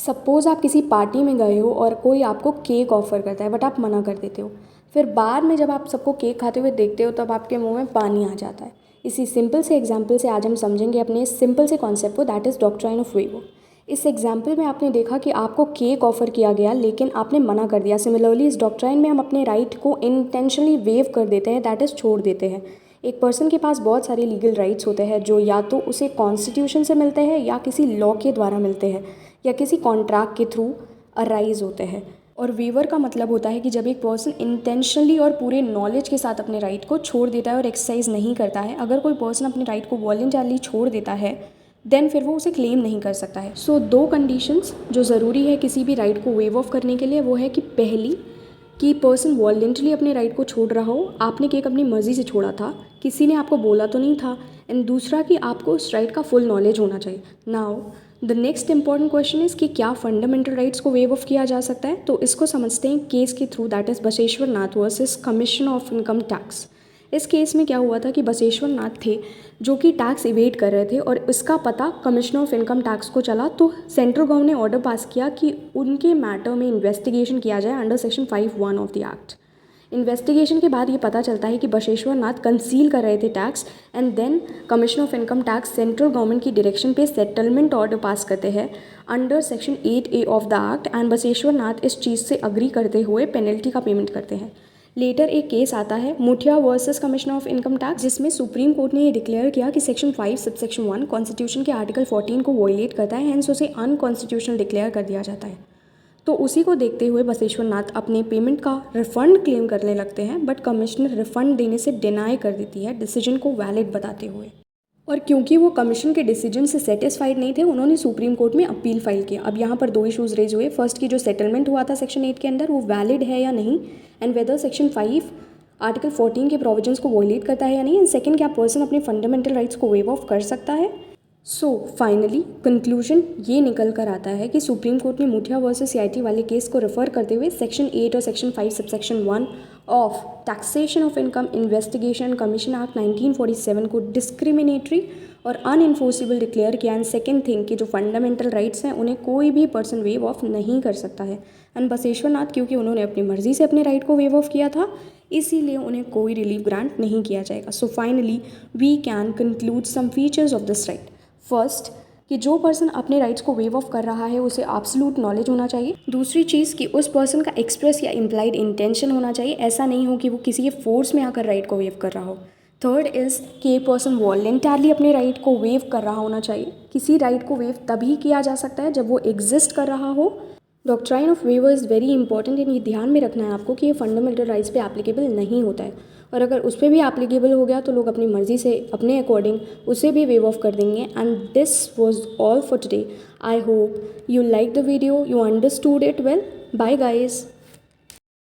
Suppose आप किसी party में गए हो और कोई आपको केक ऑफ़र करता है बट आप मना कर देते हो। फिर बाद में जब आप सबको केक खाते हुए देखते हो तब आपके मुंह में पानी आ जाता है। इसी सिंपल से एग्जाम्पल से आज हम समझेंगे अपने इस सिंपल से कॉन्सेप्ट को, that is doctrine of waiver. इस एग्जाम्पल में आपने देखा कि आपको केक ऑफ़र किया गया लेकिन आपने मना कर दिया। सिमिलरली इस डॉक्ट्राइन में हम अपने राइट को इंटेंशनली वेव कर देते हैं, दैट इज़ छोड़ देते हैं। एक पर्सन के पास बहुत सारे लीगल राइट्स होते हैं जो या तो उसे कॉन्स्टिट्यूशन से मिलते हैं या किसी लॉ के द्वारा मिलते हैं या किसी कॉन्ट्रैक्ट के थ्रू अराइज होते हैं। और वेवर का मतलब होता है कि जब एक पर्सन इंटेंशनली और पूरे नॉलेज के साथ अपने राइट को छोड़ देता है और एक्सरसाइज नहीं करता है। अगर कोई पर्सन अपने राइट को वॉलंटरली छोड़ देता है देन फिर वो उसे क्लेम नहीं कर सकता है। सो दो कंडीशंस जो ज़रूरी है किसी भी राइट को वेव ऑफ करने के लिए, वो है कि पहली कि पर्सन वॉलंटली अपने राइट को छोड़ रहा हो, आपने केक अपनी मर्ज़ी से छोड़ा था, किसी ने आपको बोला तो नहीं था। एंड दूसरा कि आपको उस राइट का फुल नॉलेज होना चाहिए। Now the next important question is कि क्या फंडामेंटल राइट्स को वेव ऑफ किया जा सकता है। तो इसको समझते हैं केस के through, that is Basaveshwar Nath versus commission of income tax. इस केस में क्या हुआ था कि बसवेश्वर नाथ थे जो कि टैक्स इवेट कर रहे थे और इसका पता कमिश्नर ऑफ इनकम टैक्स को चला। तो सेंट्रल गवर्नमेंट ने ऑर्डर पास किया कि उनके मैटर में इन्वेस्टिगेशन किया जाए under section 5(1) of the act. Investigation के बाद ये पता चलता है कि बसवेश्वर नाथ कंसील कर रहे थे tax and then commissioner of income tax central government की डायरेक्शन पे सेटलमेंट ऑर्डर पास करते हैं under section 8A of the act. And Basweshwar Nath इस चीज़ से अग्री करते हुए पेनल्टी का पेमेंट करते हैं। लेटर एक केस आता है मुठिया versus commissioner of income tax, जिसमें सुप्रीम कोर्ट ने ये डिक्लेयर किया कि सेक्शन 5 सबसेक्शन 1 कॉन्स्टिट्यूशन के आर्टिकल 14 को वॉयलेट करता है, हेंस उसे अनकॉन्स्टिट्यूशनल डिक्लेयर कर दिया जाता है। तो उसी को देखते हुए बसवेश्वर नाथ अपने पेमेंट का रिफंड क्लेम करने लगते हैं बट कमिश्नर रिफंड देने से डिनाई कर देती है डिसीजन को वैलिड बताते हुए। और क्योंकि वो कमीशन के डिसीजन से सेटिस्फाइड नहीं थे, उन्होंने सुप्रीम कोर्ट में अपील फाइल किया। अब यहाँ पर दो इश्यूज़ रेज हुए। फर्स्ट की जो सेटलमेंट हुआ था सेक्शन 8 के अंदर वो वैलिड है या नहीं, एंड वेदर सेक्शन 5 आर्टिकल 14 के प्रोविजंस को वॉयलेट करता है या नहीं, एंड सेकंड क्या पर्सन अपने फंडामेंटल राइट्स को वेव ऑफ कर सकता है। सो फाइनली कंक्लूजन ये निकल कर आता है कि सुप्रीम कोर्ट ने मुठिया वर्सेस CIT वाले केस को रेफर करते हुए सेक्शन 8 और section 5 subsection 1 of taxation of income investigation commission act 1947 को डिस्क्रिमिनेटरी और अनइन्फोर्सिबल डिक्लेयर किया। एंड सेकेंड थिंग कि जो फंडामेंटल राइट्स हैं उन्हें कोई भी पर्सन वेव ऑफ नहीं कर सकता है। एंड बसवेश्वर नाथ क्योंकि उन्होंने अपनी मर्जी से अपने राइट को वेव ऑफ किया था इसीलिए उन्हें कोई रिलीफ ग्रांट नहीं किया जाएगा। So finally we can conclude some features of this right. First कि जो पर्सन अपने राइट्स को वेव ऑफ कर रहा है उसे एब्सोल्यूट नॉलेज होना चाहिए। दूसरी चीज़ कि उस पर्सन का एक्सप्रेस या इम्प्लाइड इंटेंशन होना चाहिए, ऐसा नहीं हो कि वो किसी के फोर्स में आकर राइट को वेव कर रहा हो। थर्ड इज़ कि ये पर्सन वॉलेंटरली अपने राइट को वेव कर रहा होना चाहिए। किसी राइट को वेव तभी किया जा सकता है जब वो एग्जिस्ट कर रहा हो। Doctrine of waiver is very important, and ये ध्यान में रखना है आपको कि ये फंडामेंटल राइट्स पे एप्लीकेबल नहीं होता है, और अगर उस पर भी एप्लीकेबल हो गया तो लोग अपनी मर्जी से अपने अकॉर्डिंग उसे भी वेव ऑफ कर देंगे। And this was all for today. I hope you like the video, you understood it well. Bye guys.